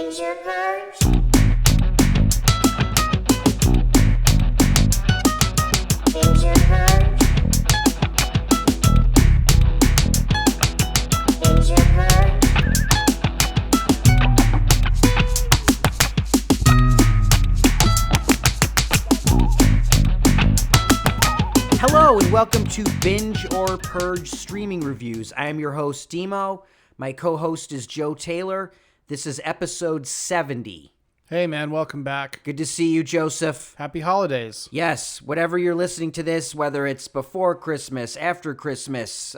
Binge or Purge? Binge or Purge? Binge or Purge? Hello and welcome to Binge or Purge streaming reviews. I am your host, Dimo. My co-host is Joe Taylor. This is episode 70. Hey man, welcome back. Good to see you, Joseph. Happy holidays. Yes, whatever you're listening to this, whether it's before Christmas, after Christmas,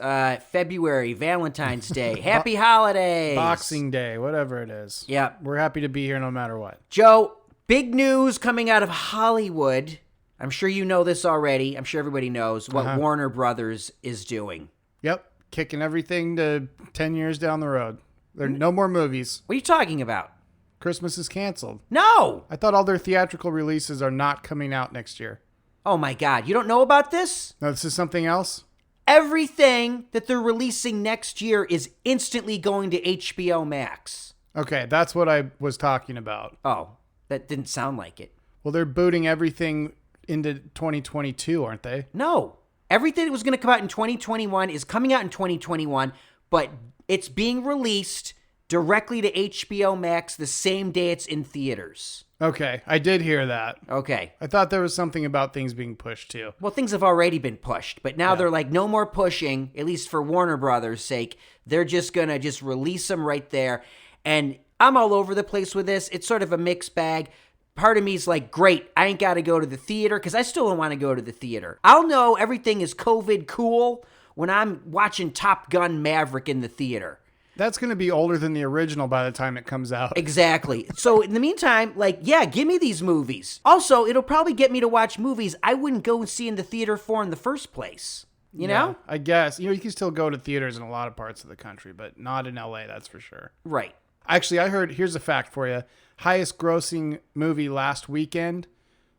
February, Valentine's Day, happy holidays. Boxing Day, whatever it is. Yeah. We're happy to be here no matter what. Joe, big news coming out of Hollywood. I'm sure you know this already. I'm sure everybody knows what Warner Brothers is doing. Yep, kicking everything to 10 years down the road. There are no more movies. What are you talking about? Christmas is canceled. No! I thought all their theatrical releases are not coming out next year. Oh my God, you don't know about this? No, this is something else? Everything that they're releasing next year is instantly going to HBO Max. Okay, that's what I was talking about. Oh, that didn't sound like it. Well, they're booting everything into 2022, aren't they? No. Everything that was going to come out in 2021 is coming out in 2021, but it's being released directly to HBO Max the same day it's in theaters. Okay, I did hear that. Okay. I thought there was something about things being pushed too. Well, things have already been pushed, but now they're like, no more pushing, at least for Warner Brothers' sake. They're just going to just release them right there. And I'm all over the place with this. It's sort of a mixed bag. Part of me is like, great, I ain't got to go to the theater because I still don't want to go to the theater. I'll know everything is COVID cool when I'm watching Top Gun Maverick in the theater. That's going to be older than the original by the time it comes out. Exactly. So in the meantime, give me these movies. Also, it'll probably get me to watch movies I wouldn't go and see in the theater for in the first place. You know? I guess. You can still go to theaters in a lot of parts of the country, but not in LA, that's for sure. Right. Actually, I heard, here's a fact for you. Highest grossing movie last weekend,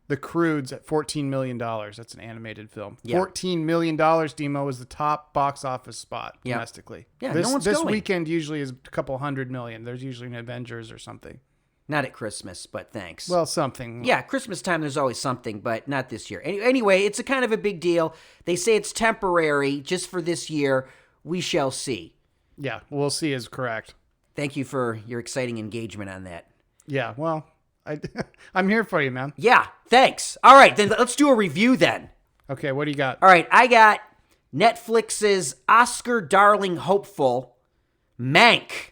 The Croods at $14 million. That's an animated film. Yeah. $14 million, Demo, is the top box office spot domestically. Yeah, this, no one's this going. weekend usually is a couple $100 million. There's usually an Avengers or something. Not at Christmas, but thanks. Well, something. Yeah, Christmas time, there's always something, but not this year. Anyway, it's a kind of a big deal. They say it's temporary, just for this year. We shall see. Yeah, we'll see is correct. Thank you for your exciting engagement on that. Yeah, well, I'm here for you, man. Yeah, thanks. All right, then let's do a review then. Okay, what do you got? All right, I got Netflix's Oscar darling hopeful, Mank,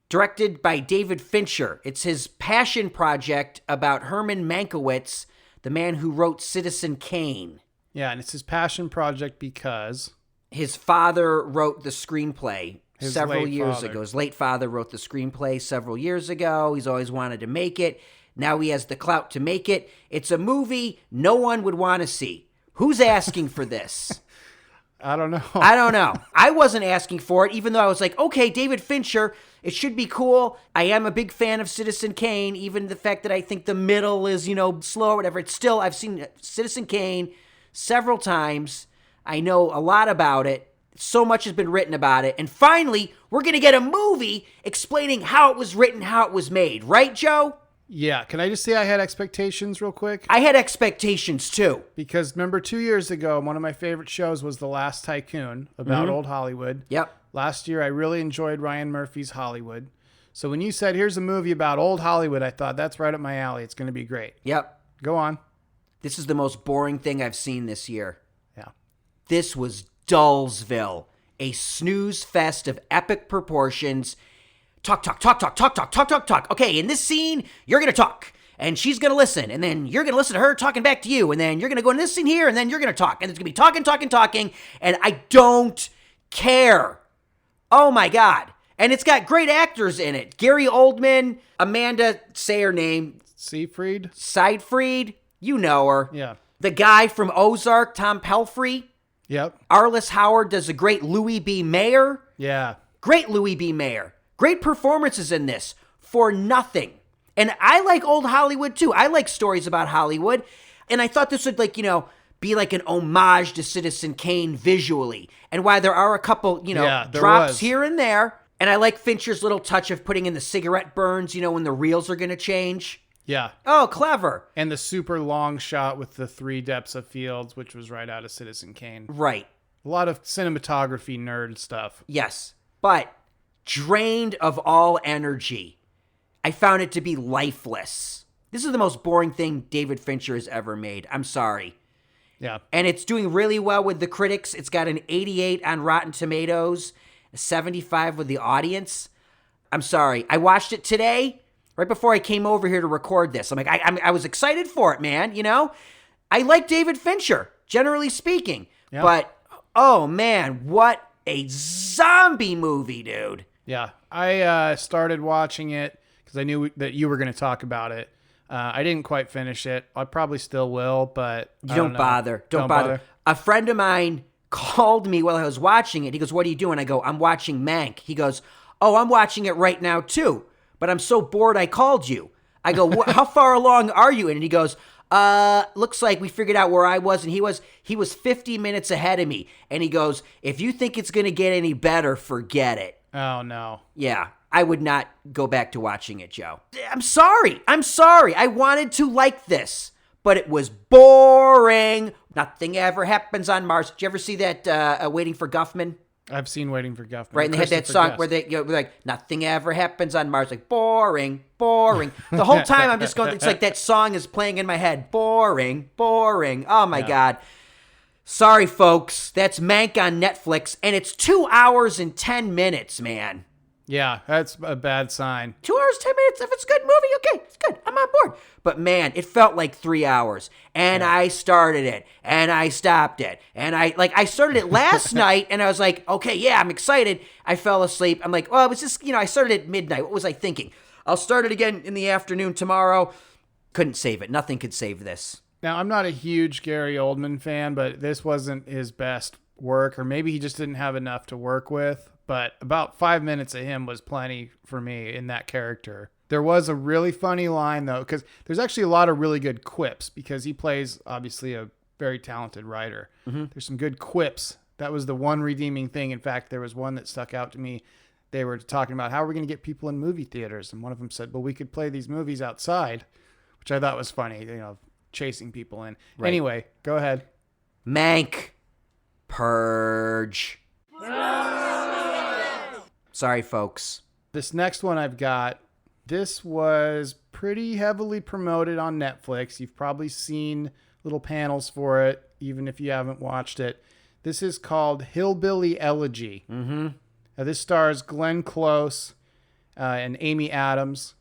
directed by David Fincher. It's his passion project about Herman Mankiewicz, the man who wrote Citizen Kane. Yeah, and it's his passion project because his father wrote the screenplay several years father. ago. His late father wrote the screenplay several years ago. He's always wanted to make it. Now he has the clout to make it. It's a movie no one would want to see. Who's asking for this? I don't know. I don't know. I wasn't asking for it, even though I was like, okay, David Fincher, it should be cool. I am a big fan of Citizen Kane, even the fact that I think the middle is, slow or whatever. It's still, I've seen Citizen Kane several times. I know a lot about it. So much has been written about it. And finally, we're going to get a movie explaining how it was written, how it was made. Right, Joe? Yeah. Can I just say I had expectations real quick? I had expectations, too. Because remember 2 years ago, one of my favorite shows was The Last Tycoon about old Hollywood. Yep. Last year, I really enjoyed Ryan Murphy's Hollywood. So when you said, here's a movie about old Hollywood, I thought, that's right up my alley. It's going to be great. Yep. Go on. This is the most boring thing I've seen this year. Yeah. This was Dullsville, a snooze fest of epic proportions. Talk. Okay, in this scene, you're going to talk, and she's going to listen, and then you're going to listen to her talking back to you, and then you're going to go in this scene here, and then you're going to talk, and it's going to be talking, and I don't care. Oh, my God. And it's got great actors in it. Gary Oldman, Amanda, say her name. Seyfried? Seyfried, you know her. Yeah. The guy from Ozark, Tom Pelphrey. Yep. Arliss Howard does a great Louis B. Mayer. Yeah. Great Louis B. Mayer. Great performances in this for nothing. And I like old Hollywood too. I like stories about Hollywood. And I thought this would be like an homage to Citizen Kane visually. And while there are a couple, drops here and there, And I like Fincher's little touch of putting in the cigarette burns, when the reels are going to change. Yeah. Oh, clever. And the super long shot with the 3 depths of fields, which was right out of Citizen Kane. Right. A lot of cinematography nerd stuff. Yes. But drained of all energy. I found it to be lifeless. This is the most boring thing David Fincher has ever made. I'm sorry. Yeah. And it's doing really well with the critics. It's got an 88 on Rotten Tomatoes, a 75 with the audience. I'm sorry. I watched it today, right before I came over here to record this. I'm like, I was excited for it, man. I like David Fincher, generally speaking. Yeah. But, oh, man, what a zombie movie, dude. Yeah. I started watching it because I knew that you were going to talk about it. I didn't quite finish it. I probably still will, but You don't bother. Don't bother. A friend of mine called me while I was watching it. He goes, "What are you doing?" I go, "I'm watching Mank." He goes, "Oh, I'm watching it right now too, but I'm so bored I called you." I go, "How far along are you?" And he goes, looks like we figured out where I was, and he was 50 minutes ahead of me. And he goes, "If you think it's going to get any better, forget it." Oh, no. Yeah, I would not go back to watching it, Joe. I'm sorry. I wanted to like this, but it was boring. Nothing ever happens on Mars. Did you ever see that Waiting for Guffman? I've seen Waiting for Guffman. Right, and they had that song where they were like, "Nothing ever happens on Mars." Like, boring. The whole time I'm just going, it's like that song is playing in my head. Boring. Oh, my God. Sorry, folks. That's Mank on Netflix, and it's 2 hours and 10 minutes, man. Yeah, that's a bad sign. 2 hours, 10 minutes. If it's a good movie, okay, it's good. I'm on board. But man, it felt like 3 hours. And I started it, and I stopped it. And I started it last night, and I was like, okay, yeah, I'm excited. I fell asleep. I'm like, well, it was just, I started at midnight. What was I thinking? I'll start it again in the afternoon tomorrow. Couldn't save it. Nothing could save this. Now, I'm not a huge Gary Oldman fan, but this wasn't his best work, or maybe he just didn't have enough to work with. But about 5 minutes of him was plenty for me in that character. There was a really funny line, though, because there's actually a lot of really good quips, because he plays, obviously, a very talented writer. Mm-hmm. There's some good quips. That was the one redeeming thing. In fact, there was one that stuck out to me. They were talking about how we're going to get people in movie theaters. And one of them said, well, we could play these movies outside, which I thought was funny, chasing people in. Right. Anyway, go ahead. Mank. Purge. Sorry, folks. This next one I've got, this was pretty heavily promoted on Netflix. You've probably seen little panels for it, even if you haven't watched it. This is called Hillbilly Elegy. Mm-hmm. Now, this stars Glenn Close and Amy Adams.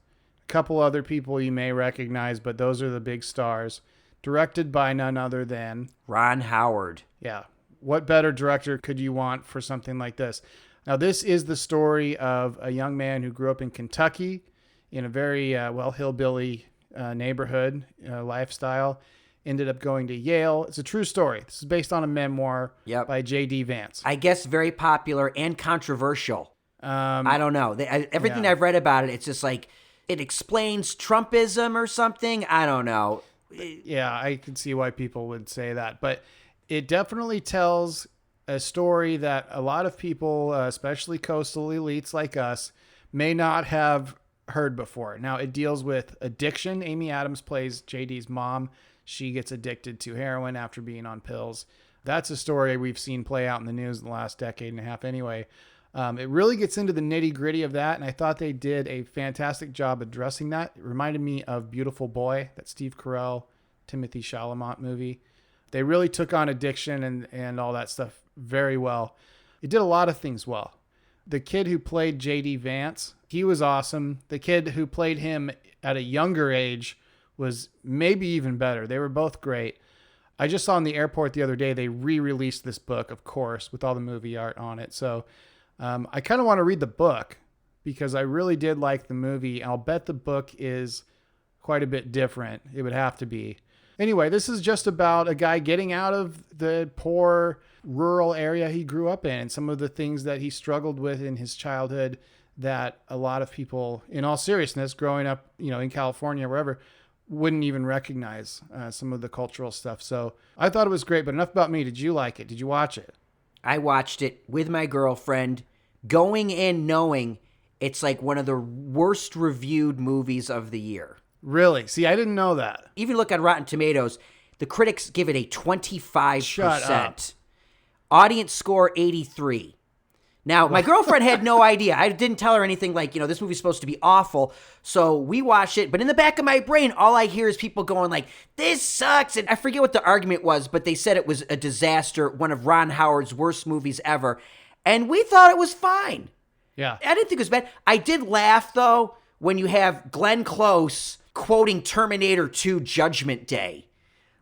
A couple other people you may recognize, but those are the big stars. Directed by none other than Ron Howard. Yeah. What better director could you want for something like this? Now, this is the story of a young man who grew up in Kentucky in a very, hillbilly neighborhood lifestyle. Ended up going to Yale. It's a true story. This is based on a memoir by J.D. Vance. I guess very popular and controversial. I don't know. Everything I've read about it, it's just like it explains Trumpism or something. I don't know. Yeah, I can see why people would say that. But it definitely tells a story that a lot of people, especially coastal elites like us, may not have heard before. Now, it deals with addiction. Amy Adams plays JD's mom. She gets addicted to heroin after being on pills. That's a story we've seen play out in the news in the last decade and a half anyway. It really gets into the nitty-gritty of that, and I thought they did a fantastic job addressing that. It reminded me of Beautiful Boy, that Steve Carell, Timothy Chalamet movie. They really took on addiction and all that stuff very well. It did a lot of things well. The kid who played J.D. Vance, he was awesome. The kid who played him at a younger age was maybe even better. They were both great. I just saw in the airport the other day, they re-released this book, of course, with all the movie art on it. So I kind of want to read the book because I really did like the movie. I'll bet the book is quite a bit different. It would have to be. Anyway, this is just about a guy getting out of the poor rural area he grew up in and some of the things that he struggled with in his childhood that a lot of people, in all seriousness, growing up, in California, wherever, wouldn't even recognize some of the cultural stuff. So I thought it was great, but enough about me. Did you like it? Did you watch it? I watched it with my girlfriend. going in knowing it's like one of the worst reviewed movies of the year. Really? See, I didn't know that. Even look at Rotten Tomatoes, the critics give it a 25%. Shut up. Audience score 83. Now, my girlfriend had no idea. I didn't tell her anything like, this movie's supposed to be awful. So we watched it. But in the back of my brain, all I hear is people going like, this sucks. And I forget what the argument was, but they said it was a disaster, one of Ron Howard's worst movies ever. And we thought it was fine. Yeah. I didn't think it was bad. I did laugh, though, when you have Glenn Close quoting Terminator 2 Judgment Day.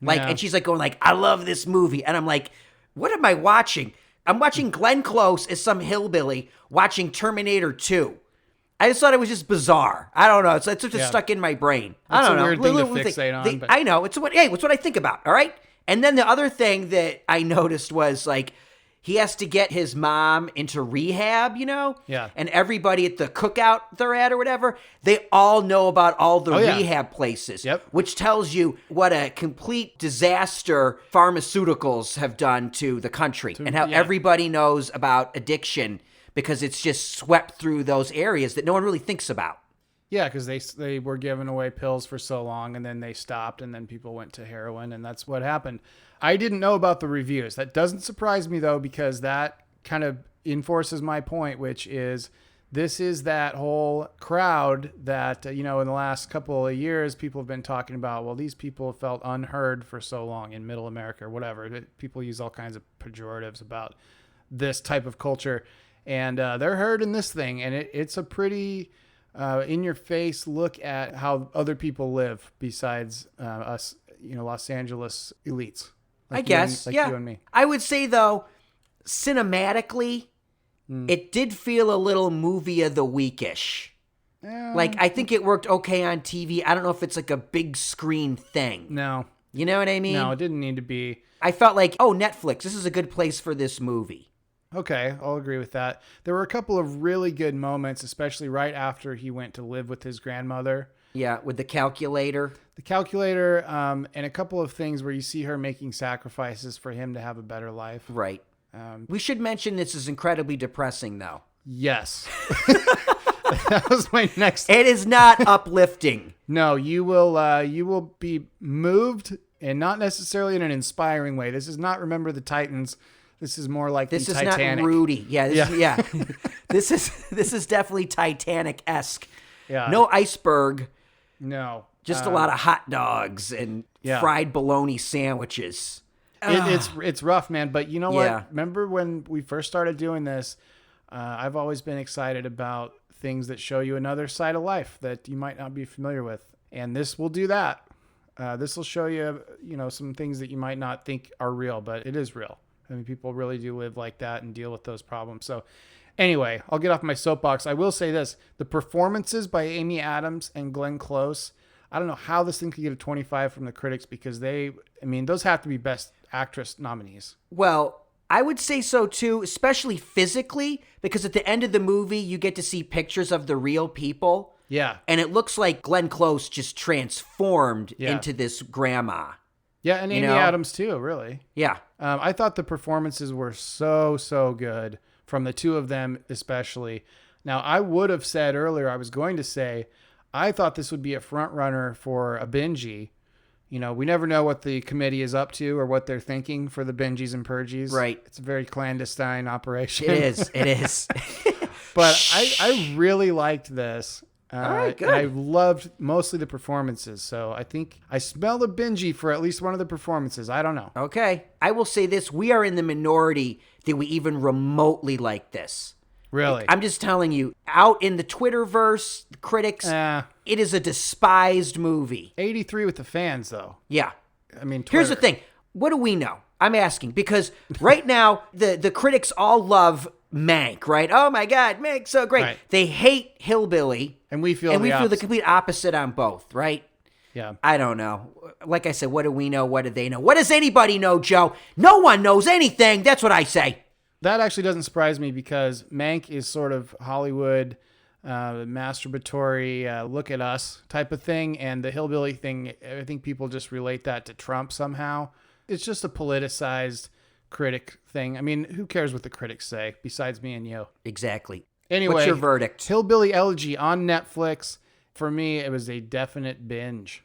And she's like going like, I love this movie. And I'm like, what am I watching? I'm watching Glenn Close as some hillbilly watching Terminator 2. I just thought it was just bizarre. I don't know. It's just stuck in my brain. I don't know. It's a weird thing to fixate on. But... I know. It's what I think about. All right. And then the other thing that I noticed was like, he has to get his mom into rehab, Yeah. And everybody at the cookout they're at or whatever, they all know about all the rehab places. Yep. Which tells you what a complete disaster pharmaceuticals have done to the country and how everybody knows about addiction because it's just swept through those areas that no one really thinks about. Yeah, because they were giving away pills for so long, and then they stopped, and then people went to heroin, and that's what happened. I didn't know about the reviews. That doesn't surprise me, though, because that kind of enforces my point, which is this is that whole crowd that, in the last couple of years, people have been talking about, well, these people have felt unheard for so long in middle America or whatever. People use all kinds of pejoratives about this type of culture, and they're heard in this thing, and it's a pretty... in-your-face look at how other people live besides us, Los Angeles elites. I guess, you and me. I would say, though, cinematically, it did feel a little movie of the weekish. I think it worked okay on TV. I don't know if it's like a big screen thing. No. You know what I mean? No, it didn't need to be. I felt like, Netflix, this is a good place for this movie. Okay, I'll agree with that. There were a couple of really good moments, especially right after he went to live with his grandmother. Yeah, with the calculator. The calculator, and a couple of things where you see her making sacrifices for him to have a better life. Right. We should mention this is incredibly depressing, though. Yes. That was my next. It is not uplifting. No, you will be moved, and not necessarily in an inspiring way. This is not Remember the Titans. This is more like this the is Titanic. Not Rudy. Yeah, this is definitely Titanic-esque. Yeah. No iceberg. No. Just a lot of hot dogs and fried bologna sandwiches. It's rough, man. But you know what? Yeah. Remember when we first started doing this? I've always been excited about things that show you another side of life that you might not be familiar with, and this will do that. This will show you, some things that you might not think are real, but it is real. I mean, people really do live like that and deal with those problems. So anyway, I'll get off my soapbox. I will say this. The performances by Amy Adams and Glenn Close, I don't know how this thing could get a 25 from the critics because those have to be Best Actress nominees. Well, I would say so too, especially physically, because at the end of the movie, you get to see pictures of the real people. Yeah. And it looks like Glenn Close just transformed into this grandma. Yeah, and Amy Adams too, really. Yeah. I thought the performances were so good from the two of them especially. Now, I would have said earlier, I was going to say, I thought this would be a front runner for a Binge. We never know what the committee is up to or what they're thinking for the Binges and Purges. Right. It's a very clandestine operation. It is. But I really liked this. All right, good. And I loved mostly the performances. So I think I smell the Binge for at least one of the performances. I don't know. Okay. I will say this. We are in the minority that we even remotely like this. Really? I'm just telling you, out in the Twitterverse, the critics, it is a despised movie. 83 with the fans, though. Yeah. I mean, Twitter. Here's the thing. What do we know? I'm asking because right now the critics all love Mank, right? Oh my God, Mank's so great. Right. They hate Hillbilly. And we feel the complete opposite on both, right? Yeah. I don't know. Like I said, what do we know? What do they know? What does anybody know, Joe? No one knows anything. That's what I say. That actually doesn't surprise me because Mank is sort of Hollywood, masturbatory, look at us type of thing. And the Hillbilly thing, I think people just relate that to Trump somehow. It's just a politicized critic thing. I mean, who cares what the critics say besides me and you? Exactly. Anyway, what's your verdict? Hillbilly Elegy on Netflix. For me, it was a definite binge.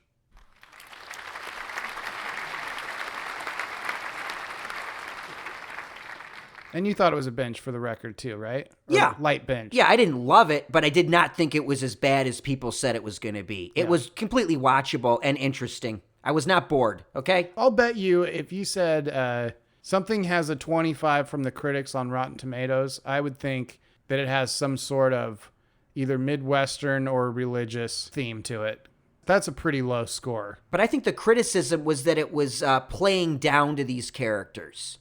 And you thought it was a binge for the record too, right? Or Yeah. light binge. Yeah, I didn't love it, but I did not think it was as bad as people said it was going to be. It was completely watchable and interesting. I was not bored, okay? I'll bet you if you said something has a 25 from the critics on Rotten Tomatoes, I would think that it has some sort of either Midwestern or religious theme to it. That's a pretty low score. But I think the criticism was that it was playing down to these characters.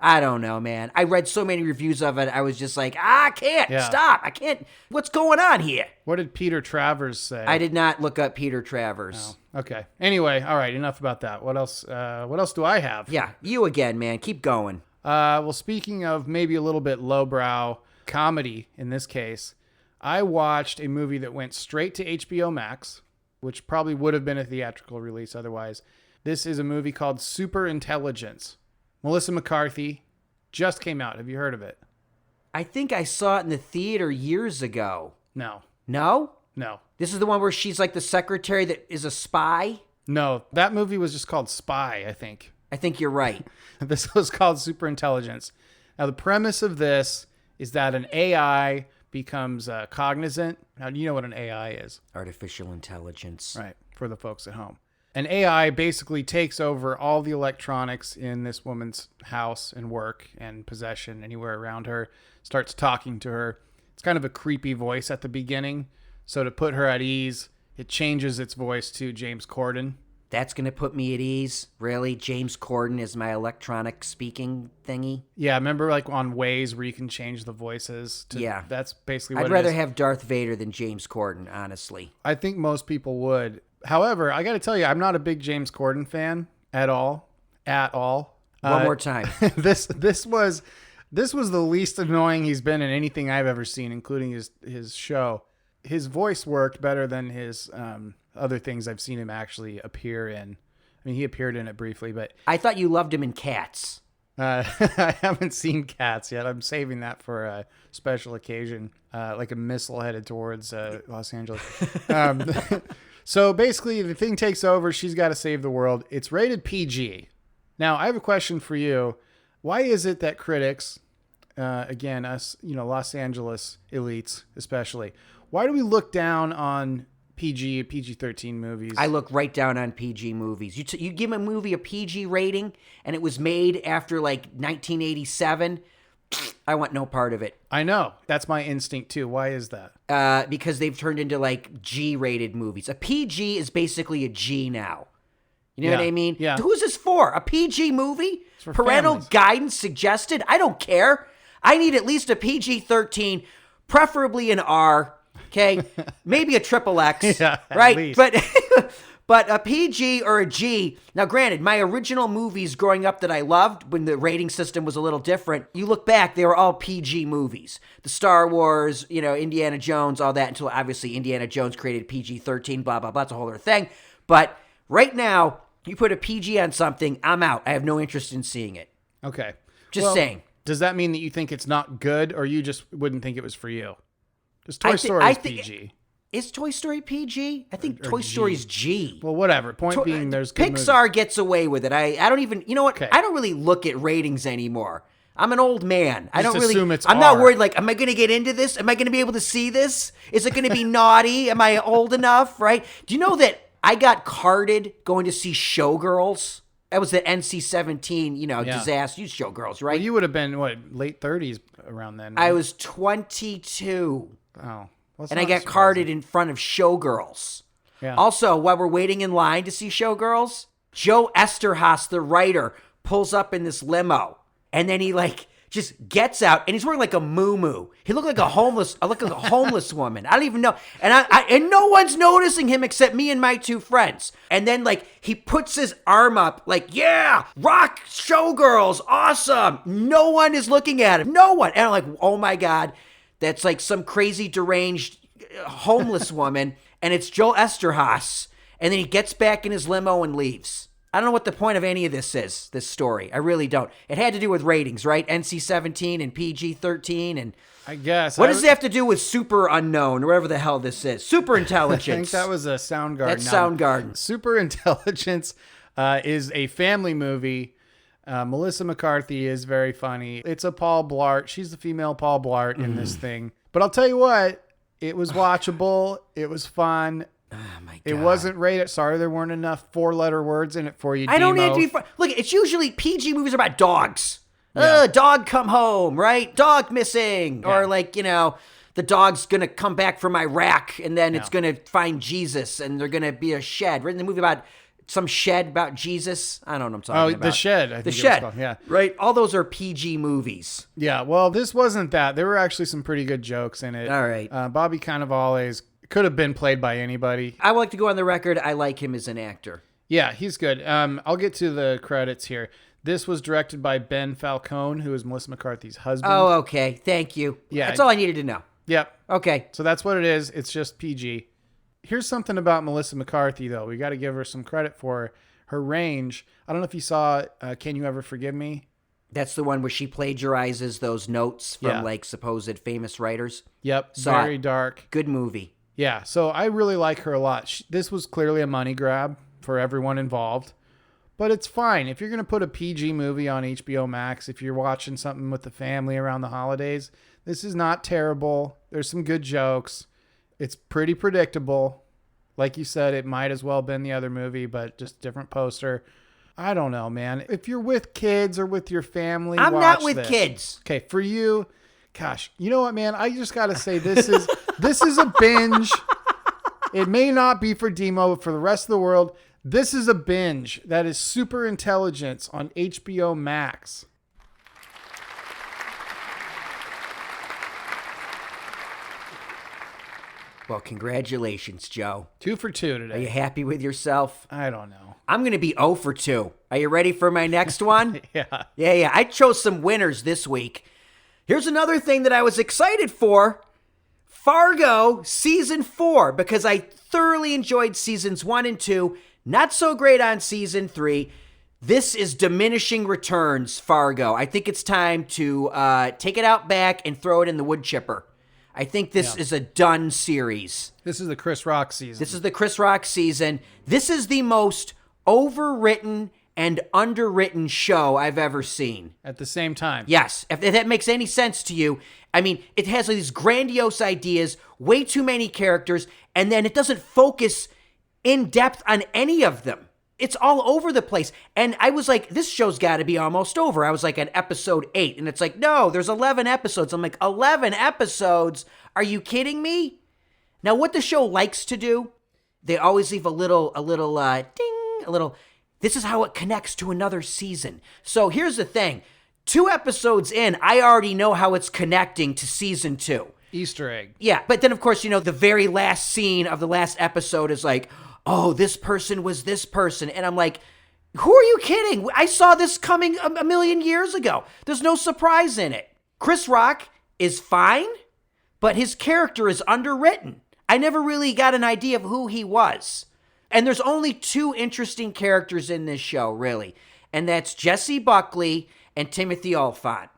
I don't know, man. I read so many reviews of it. I was just like, I can't stop. I can't. What's going on here? What did Peter Travers say? I did not look up Peter Travers. Oh, okay. Anyway, all right. Enough about that. What else? What else do I have? Yeah, you again, man. Keep going. Well, speaking of maybe a little bit lowbrow comedy in this case, I watched a movie that went straight to HBO Max, which probably would have been a theatrical release otherwise. This is a movie called Superintelligence. Melissa McCarthy just came out. Have you heard of it? I think I saw it in the theater years ago. No. No? No. This is the one where she's like the secretary that is a spy? No. That movie was just called Spy, I think. I think you're right. This was called Superintelligence. Now, the premise of this is that an AI becomes cognizant. Now, do you know what an AI is? Artificial intelligence. Right, for the folks at home. An AI basically takes over all the electronics in this woman's house and work and possession anywhere around her, starts talking to her. It's kind of a creepy voice at the beginning. So to put her at ease, it changes its voice to James Corden. That's going to put me at ease? Really? James Corden is my electronic speaking thingy? Yeah, remember like on Waze where you can change the voices? Yeah. That's basically what I'd it rather is. have Darth Vader than James Corden, honestly. I think most people would. However, I got to tell you, I'm not a big James Corden fan at all. At all. One more time. This was the least annoying he's been in anything I've ever seen, including his show. His voice worked better than his other things I've seen him actually appear in. I mean, he appeared in it briefly, but I thought you loved him in Cats. I haven't seen Cats yet. I'm saving that for a special occasion, like a missile headed towards Los Angeles. So basically, the thing takes over. She's got to save the world. It's rated PG. Now, I have a question for you. Why is it that critics, again, us, Los Angeles elites especially, why do we look down on PG-13 movies? I look right down on PG movies. You give a movie a PG rating, and it was made after like 1987. I want no part of it. I know. That's my instinct too. Why is that? Because they've turned into like G-rated movies. A PG is basically a G now. You know what I mean? Yeah. Who's this for? A PG movie? for Parental families. guidance suggested? I don't care. I need at least a PG-13, preferably an R. Okay, maybe a triple X. Yeah, at right? least. But a PG or a G. Now, granted, my original movies growing up that I loved when the rating system was a little different, you look back, they were all PG movies. The Star Wars, Indiana Jones, all that, until obviously Indiana Jones created PG-13, blah, blah, blah. It's a whole other thing. But right now, you put a PG on something, I'm out. I have no interest in seeing it. Okay. Just saying. Does that mean that you think it's not good, or you just wouldn't think it was for you? Because Toy Story is PG. Is Toy Story PG? I think Toy Story's G. Well, whatever. Point being, there's good Pixar gets away with it. I don't even, you know what? Okay. I don't really look at ratings anymore. I'm an old man. I Just don't really. assume it's I'm not R. worried. Like, am I going to get into this? Am I going to be able to see this? Is it going to be naughty? Am I old enough? Right? Do you know that I got carded going to see Showgirls? That was the NC-17, disaster. You Showgirls, right? Well, you would have been, late 30s around then. I was 22. Oh. And I got carded in front of Showgirls. Yeah. Also, while we're waiting in line to see Showgirls, Joe Esterhaas, the writer, pulls up in this limo. And then he just gets out, and he's wearing like a muumuu. He looked like a homeless woman. I don't even know. And no one's noticing him except me and my two friends. And then he puts his arm up yeah, rock Showgirls, awesome. No one is looking at him. No one. And I'm like, oh my God, that's like some crazy deranged homeless woman. And it's Joe Esterhaas. And then he gets back in his limo and leaves. I don't know what the point of any of this is, this story. I really don't. It had to do with ratings, right? NC-17 and PG-13 and... I guess. What does it have to do with super unknown, or whatever the hell this is? Superintelligence. I think that was a Soundgarden. That's Soundgarden. Superintelligence is a family movie. Melissa McCarthy is very funny. It's a Paul Blart. She's the female Paul Blart in this thing. But I'll tell you what, it was watchable. It was fun. Oh my God. It wasn't rated. Sorry, there weren't enough 4-letter words in it for you, I don't need Dimo. to be... Look, it's usually PG movies are about dogs. Yeah. Dog come home, right? Dog missing. Yeah. Or like, the dog's going to come back from Iraq and then it's going to find Jesus and they're going to be a shed. Right in the movie about some shed about Jesus. I don't know what I'm talking about. The Shed. I think The it was Shed. called. Yeah. Right? All those are PG movies. Yeah. Well, this wasn't that. There were actually some pretty good jokes in it. All right. Bobby Cannavale could have been played by anybody. I would like to go on the record. I like him as an actor. Yeah, he's good. I'll get to the credits here. This was directed by Ben Falcone, who is Melissa McCarthy's husband. Oh, okay. Thank you. Yeah. That's all I needed to know. Yep. Okay. So that's what it is. It's just PG. Here's something about Melissa McCarthy, though. We got to give her some credit for her range. I don't know if you saw Can You Ever Forgive Me? That's the one where she plagiarizes those notes from Yeah. like supposed famous writers. Yep. Saw Very it. dark. Good movie. Yeah. So I really like her a lot. This was clearly a money grab for everyone involved. But it's fine. If you're going to put a PG movie on HBO Max, if you're watching something with the family around the holidays, this is not terrible. There's some good jokes. It's pretty predictable. Like you said, it might as well have been the other movie, but just different poster. I don't know, man. If you're with kids or with your family, I'm watch not with this. kids. Okay, for you, gosh, you know what, man? I just got to say this is a binge. It may not be for Dimo, but for the rest of the world, this is a binge. That is Superintelligence on HBO Max. Well, congratulations, Joe. 2 for 2 Are you today. happy with yourself? I don't know. I'm going to be 0 for 2. Are you ready for my next one? Yeah. Yeah. I chose some winners this week. Here's another thing that I was excited for. Fargo Season 4, because I thoroughly enjoyed Seasons 1 and 2. Not so great on Season 3. This is diminishing returns, Fargo. I think it's time to take it out back and throw it in the wood chipper. I think this is a done series. This is the Chris Rock season. This is the Chris Rock season. This is the most overwritten and underwritten show I've ever seen. At the same time. Yes, if that makes any sense to you. I mean, it has these grandiose ideas, way too many characters, and then it doesn't focus in depth on any of them. It's all over the place. And I was like, this show's got to be almost over. I was like at episode 8, and it's like, no, there's 11 episodes. I'm like, 11 episodes? Are you kidding me? Now, what the show likes to do, they always leave a little ding, a little, this is how it connects to another season. So here's the thing. 2 episodes in, I already know how it's connecting to season 2. Easter egg. Yeah, but then, of course, the very last scene of the last episode is like, oh, this person was this person. And I'm like, who are you kidding? I saw this coming a million years ago. There's no surprise in it. Chris Rock is fine, but his character is underwritten. I never really got an idea of who he was. And there's only 2 interesting characters in this show, really. And that's Jesse Buckley and Timothy Olyphant.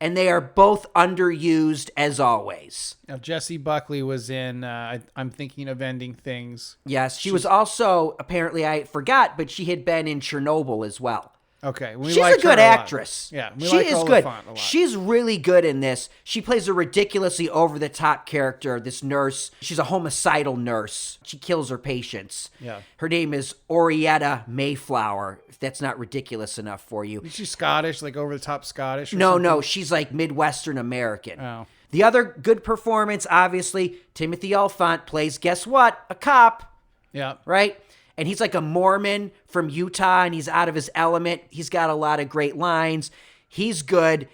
And they are both underused as always. Now, Jessie Buckley was in, I'm Thinking of Ending Things. Yes, she was also, apparently I forgot, but she had been in Chernobyl as well. Okay. She's a good actress. Yeah, we she like is good. Oliphant a lot. She's really good in this. She plays a ridiculously over-the-top character, this nurse. She's a homicidal nurse. She kills her patients. Yeah. Her name is Orietta Mayflower, if that's not ridiculous enough for you. Is she Scottish, like over-the-top Scottish? Or No, something? no, she's like Midwestern American. Oh. The other good performance, obviously, Timothy Olyphant plays, guess what? A cop, Yeah. right? And he's like a Mormon from Utah, and he's out of his element. He's got a lot of great lines. He's good.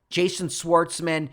Jason Schwartzman,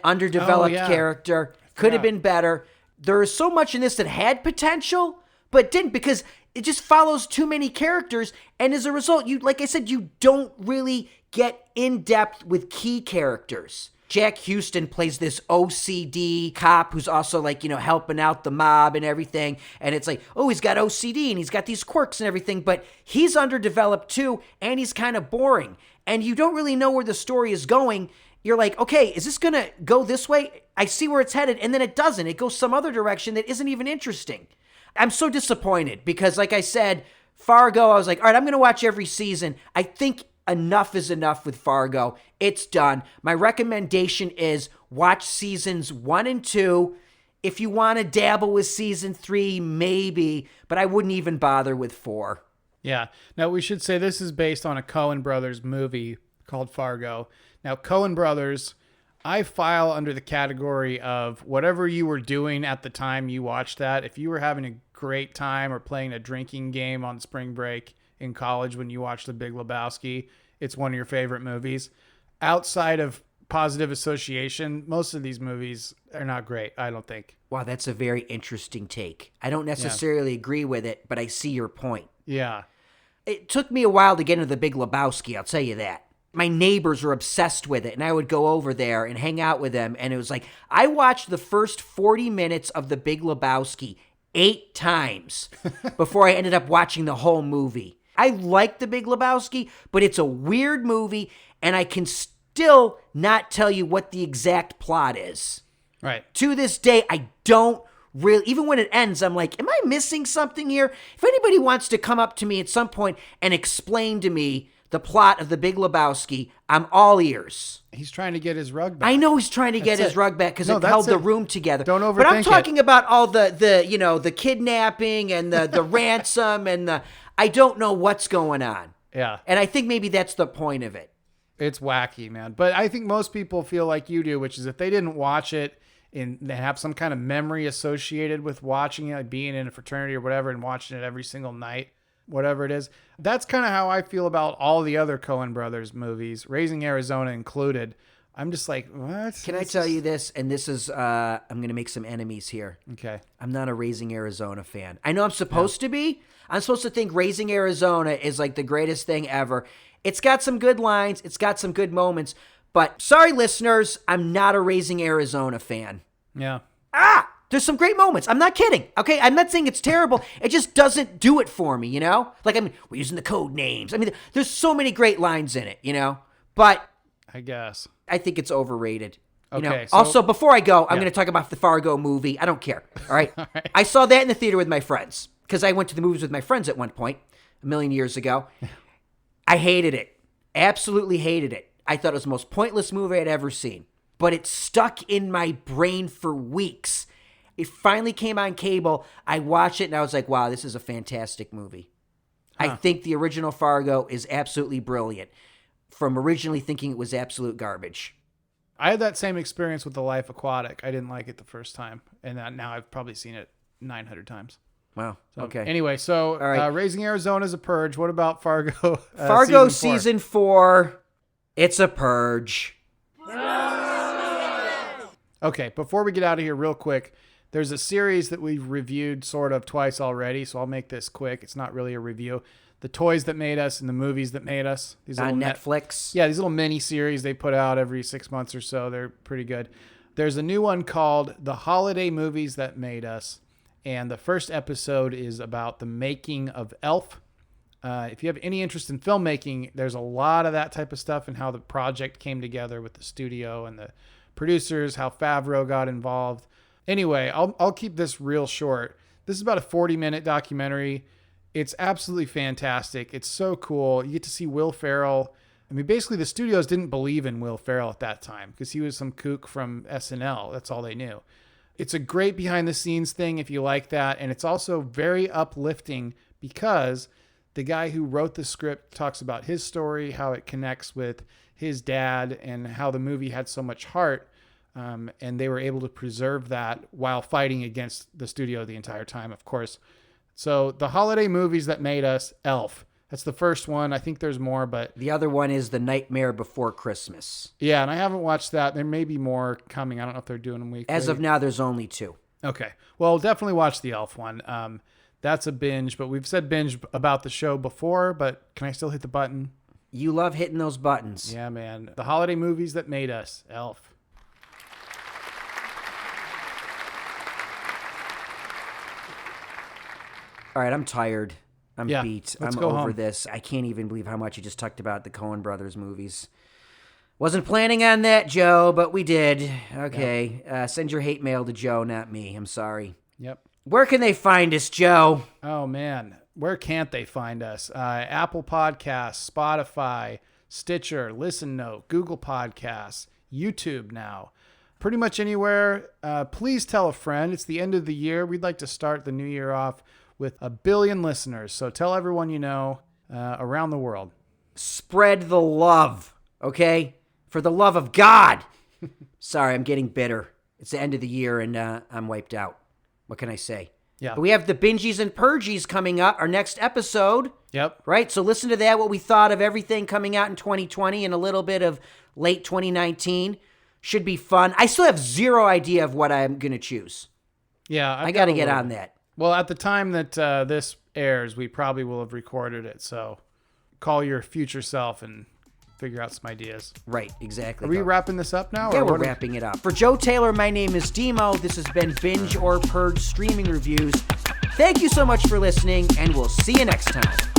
underdeveloped character. Could have been better. There is so much in this that had potential, but didn't, because it just follows too many characters. And as a result, like I said, you don't really get in depth with key characters. Jack Houston plays this OCD cop who's also like, helping out the mob and everything. And it's like, oh, he's got OCD and he's got these quirks and everything, but he's underdeveloped too, and he's kind of boring. And you don't really know where the story is going. You're like, okay, is this going to go this way? I see where it's headed. And then it doesn't. It goes some other direction that isn't even interesting. I'm so disappointed because, like I said, Fargo, I was like, all right, I'm going to watch every season. I think enough is enough with Fargo. It's done. My recommendation is watch seasons 1 and 2. If you want to dabble with season 3, maybe, but I wouldn't even bother with 4. Yeah. Now, we should say this is based on a Coen Brothers movie called Fargo. Now, Coen Brothers, I file under the category of whatever you were doing at the time you watched that. If you were having a great time or playing a drinking game on spring break in college when you watched The Big Lebowski, it's one of your favorite movies. Outside of positive association, most of these movies are not great, I don't think. Wow, that's a very interesting take. I don't necessarily agree with it, but I see your point. Yeah. It took me a while to get into The Big Lebowski, I'll tell you that. My neighbors were obsessed with it, and I would go over there and hang out with them, and it was like, I watched the first 40 minutes of The Big Lebowski 8 times before I ended up watching the whole movie. I like The Big Lebowski, but it's a weird movie, and I can still not tell you what the exact plot is. Right. To this day, I don't really, even when it ends, I'm like, am I missing something here? If anybody wants to come up to me at some point and explain to me the plot of The Big Lebowski, I'm all ears. He's trying to get his rug back. I know he's trying to get his rug back because it held the room together. Don't overthink But I'm talking it. about all the kidnapping and the ransom and I don't know what's going on. Yeah. And I think maybe that's the point of it. It's wacky, man. But I think most people feel like you do, which is if they didn't watch it and they have some kind of memory associated with watching it, like being in a fraternity or whatever and watching it every single night, whatever it is. That's kind of how I feel about all the other Coen Brothers movies, Raising Arizona included. I'm just like, what? Can I tell you this? And this is, I'm going to make some enemies here. Okay. I'm not a Raising Arizona fan. I know I'm supposed to be. I'm supposed to think Raising Arizona is like the greatest thing ever. It's got some good lines. It's got some good moments. But sorry, listeners, I'm not a Raising Arizona fan. Yeah. There's some great moments. I'm not kidding. Okay, I'm not saying it's terrible. It just doesn't do it for me, Like, we're using the code names. There's so many great lines in it, But I guess. I think it's overrated. Okay. So, also, before I go, I'm going to talk about the Fargo movie. I don't care. All right? All right. I saw that in the theater with my friends because I went to the movies with my friends at one point, a million years ago. I hated it. Absolutely hated it. I thought it was the most pointless movie I'd ever seen. But it stuck in my brain for weeks. It finally came on cable. I watched it and I was like, wow, this is a fantastic movie. I think the original Fargo is absolutely brilliant. From originally thinking it was absolute garbage. I had that same experience with The Life Aquatic. I didn't like it the first time. And now I've probably seen it 900 times. Wow. So, Okay. Anyway, so All right. Raising Arizona is a purge. What about Fargo? Fargo season season 4. It's a purge. Okay, before we get out of here real quick, there's a series that we've reviewed sort of twice already, so I'll make this quick. It's not really a review. The Toys That Made Us and the Movies That Made Us. These On little Netflix. Yeah, these little mini series they put out every 6 months or so. They're pretty good. There's a new one called The Holiday Movies That Made Us, and the first episode is about the making of Elf. If you have any interest in filmmaking, there's a lot of that type of stuff and how the project came together with the studio and the producers, how Favreau got involved. Anyway, I'll keep this real short. This is about a 40-minute documentary. It's absolutely fantastic. It's so cool. You get to see Will Ferrell. Basically, the studios didn't believe in Will Ferrell at that time because he was some kook from SNL. That's all they knew. It's a great behind-the-scenes thing if you like that, and it's also very uplifting because the guy who wrote the script talks about his story, how it connects with his dad, and how the movie had so much heart, and they were able to preserve that while fighting against the studio the entire time, of course. So the holiday movies that made us, Elf. That's the first one. I think there's more, but... The other one is The Nightmare Before Christmas. Yeah, and I haven't watched that. There may be more coming. I don't know if they're doing them weekly. As of now, there's only 2. Okay. Well, definitely watch the Elf one. That's a binge, but we've said binge about the show before, but can I still hit the button? You love hitting those buttons. Yeah, man. The holiday movies that made us, Elf. All right, I'm tired. I'm Yeah, beat. let's I'm go over home. this. I can't even believe how much you just talked about the Coen Brothers movies. Wasn't planning on that, Joe, but we did. Okay. Send your hate mail to Joe, not me. I'm sorry. Yep. Where can they find us, Joe? Oh, man. Where can't they find us? Apple Podcasts, Spotify, Stitcher, Listen Note, Google Podcasts, YouTube now. Pretty much anywhere. Please tell a friend. It's the end of the year. We'd like to start the new year off with 1 billion listeners. So tell everyone you know around the world. Spread the love, okay? For the love of God. Sorry, I'm getting bitter. It's the end of the year, and I'm wiped out. What can I say? Yeah. But we have the Binges and Purges coming up, our next episode. Yep. Right? So listen to that, what we thought of everything coming out in 2020 and a little bit of late 2019. Should be fun. I still have zero idea of what I'm going to choose. Yeah. I got to get on that. Well, at the time that this airs, we probably will have recorded it. So call your future self and figure out some ideas. Right, exactly. Are we wrapping this up now? Yeah, or we're what wrapping it up. For Joe Taylor, my name is Dimo. This has been Binge or Purge Streaming Reviews. Thank you so much for listening, and we'll see you next time.